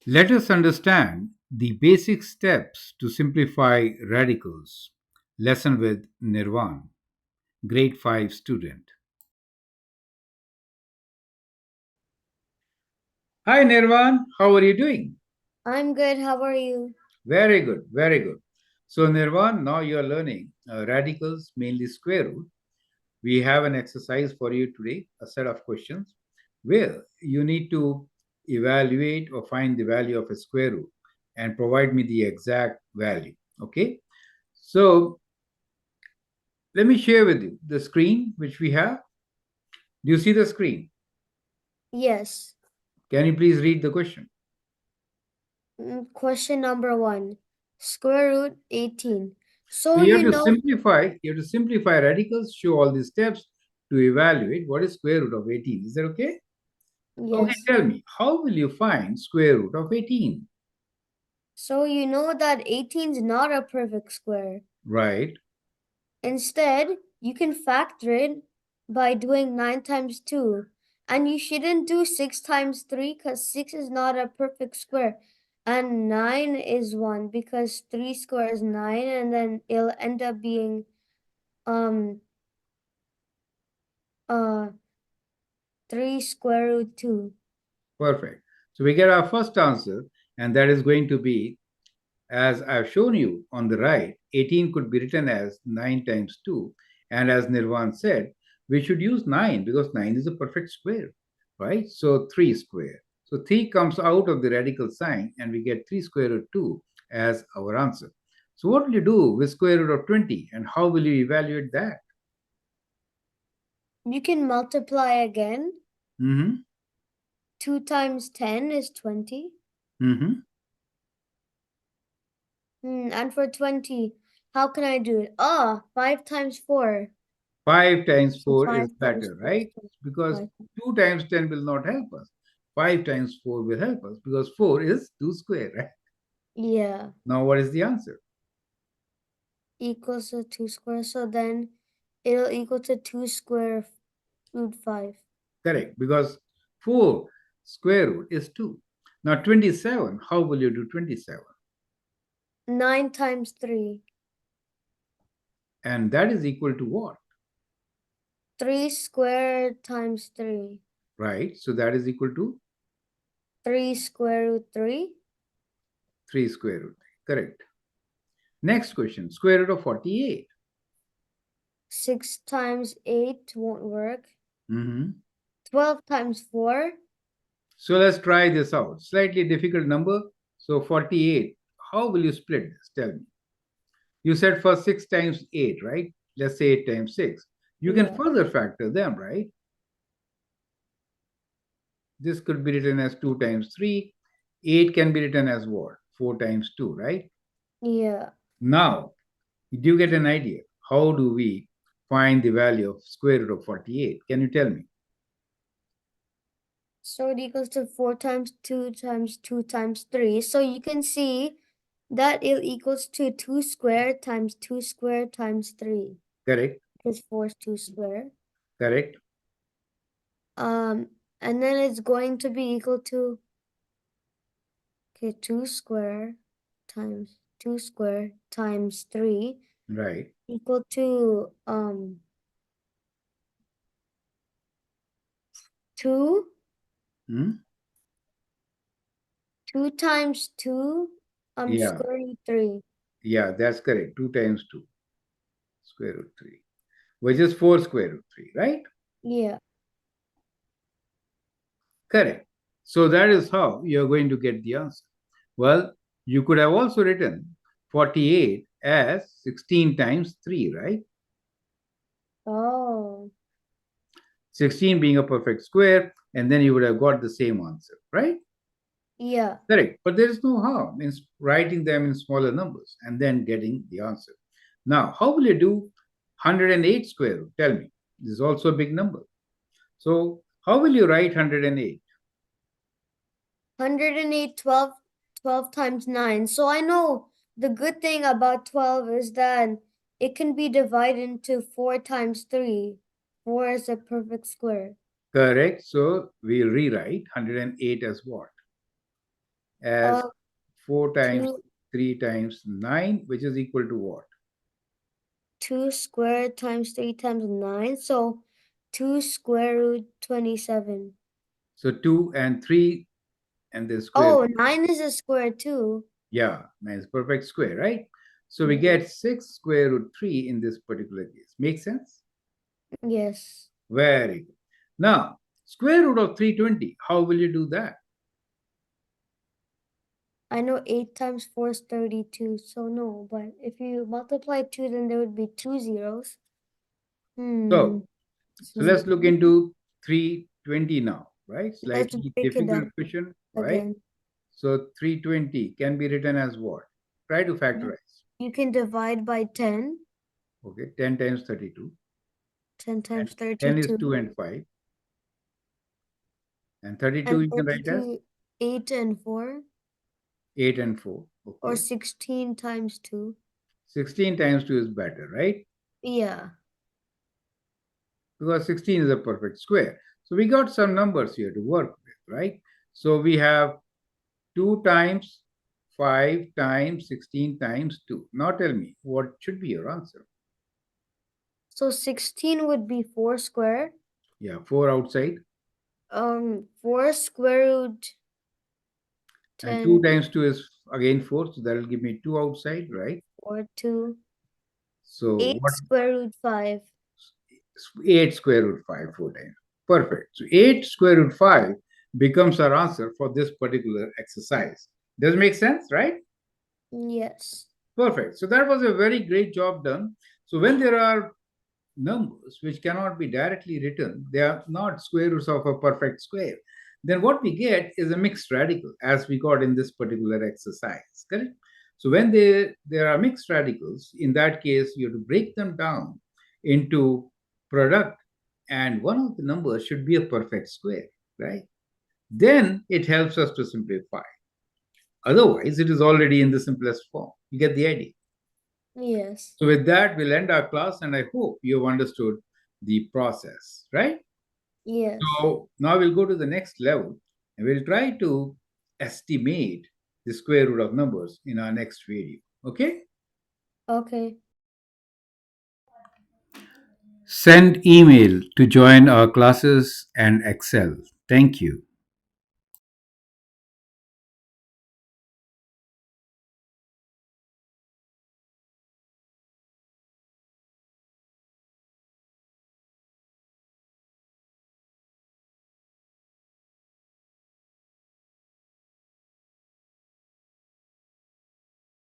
Let us understand the basic steps to simplify radicals. Lesson with Nirvan, grade 5 student. Hi Nirvan, how are you doing? I'm good. How are you? Very good, very good. So Nirvan, now you are learning radicals, mainly square root. We have an exercise for you today, a set of questions where you need to evaluate or find the value of a square root and provide me the exact value. Okay. So let me share with you the screen which we have. Do you see the screen? Yes. Can you please read the question? Question number one. Square root 18. So So you have you to know, simplify, radicals, show all the steps to evaluate what is square root of 18. Is that okay? Okay, yes. tell me, how will you find square root of 18? So you know that 18 is not a perfect square. Right, Instead, you can factor it by doing 9 times 2. And you shouldn't do 6 times 3 because 6 is not a perfect square. And 9 is 1 because 3 square is 9 and then it'll end up being um uh 3 square root 2. perfect. So we get our first answer, and that is going to be, as I've shown you on the right, 18 could be written as 9 times 2. And as Nirvan said, we should use 9 because 9 is a perfect square, right? So 3 square. So 3 comes out of the radical sign, and we get 3 square root 2 as our answer. So what will you do with square root of 20, and how will you evaluate that? You can multiply again. Mm-hmm. 2 times 10 is 20. Mm-hmm. And for 20, how can I do it? 5 times 4. 5 times So 4 is 5 times better, 4 is right? Because 25. 2 times 10 will not help us. 5 times 4 will help us because 4 is 2 square, right? Yeah, Now, what is the answer? equals to 2 square. So then it'll equal to 2 square root 5. Correct, because 4 square root is 2. Now, 27, how will you do 27? 9 times 3. And that is equal to what? 3 square times 3. Right, so that is equal to 3 square root 3. 3 square root. Correct. Next question, square root of 48. 6 times 8 won't work. Mm-hmm. 12 times 4. So let's try this out. Slightly difficult number. So 48. How will you split this? Tell me. You said first 6 times 8, right? Let's say 8 times 6. You can Yeah. further factor them, right? This could be written as 2 times 3. 8 can be written as what? 4 times 2, right? Yeah. Now, do you get an idea? How do we find the value of square root of 48? Can you tell me? So it equals to 4 times 2 times 2 times 3. So you can see that it equals to 2 squared times 2 squared times 3. Correct? Because 4 is 2 squared. Correct? Um, and then it's going to be equal to, okay, 2 squared times 2 squared times 3 Right. equal to 2. Hmm? 2 times 2 Yeah. square root 3. Yeah, that's correct. 2 times 2 square root 3, which is 4 square root 3, right? Yeah. Correct. So that is how you're going to get the answer. Well, you could have also written 48 as 16 times 3, right? Oh. 16 being a perfect square, and then you would have got the same answer, right? Yeah. Correct. But there is no harm in writing them in smaller numbers and then getting the answer. Now, how will you do 108 square root? Tell me. This is also a big number. So, how will you write 108? 108 12 times 9. So I know the good thing about 12 is that it can be divided into 4 times 3. 4 is a perfect square. Correct. So we'll rewrite 108 as what? As Uh, 4 times 2 3 times 9, which is equal to what? 2 squared times 3 times 9. So 2 square root 27. So 2 and 3 and the square. Oh, 9 is a square too. Yeah, 9 is perfect square, right? So we Yeah. get 6 square root 3 in this particular case. Make sense? Yes. Very good. Now, square root of 320, how will you do that? I know 8 times 4 is 32, so no, but if you multiply 2, then there would be 2 zeros. Hmm. So, so Hmm. let's look into 320 now, right? Let's Slightly break it difficult down question, right? again. So 320 can be written as what? Try to You factorize. you can divide by 10. Okay, 10 times 32. 10 And times 10 is 2 32. and 5. And 32 And you can write as 32, 8 and 4. 8 and 4. Or Okay. 16 times 2. 16 times 2 is better, right? Yeah. Because 16 is a perfect square. So we got some numbers here to work with, right? So we have 2 times 5 times 16 times 2. Now tell me, what should be your answer? So 16 would be 4 square. Yeah, 4 outside. 4 square root And 2 10 times 2 is again 4. So that will give me 2 outside, right? or 2. So 8 what? square root 5. 8 square root 5, 4 times. Perfect. So 8 square root 5 becomes our answer for this particular exercise. Does it make sense, right? Yes. Perfect. So that was a very great job done. So when there are numbers which cannot be directly written, they are not square roots of a perfect square, then what we get is a mixed radical, as we got in this particular exercise. Correct? So when there are mixed radicals, in that case, you have to break them down into product, and one of the numbers should be a perfect square, right? Then it helps us to simplify. Otherwise, it is already in the simplest form. You get the idea. Yes. So, with that, we'll end our class, and I hope you've understood the process, right? Yes. So, now we'll go to the next level and we'll try to estimate the square root of numbers in our next video. Okay? Okay. Send email to join our classes and excel. Thank you.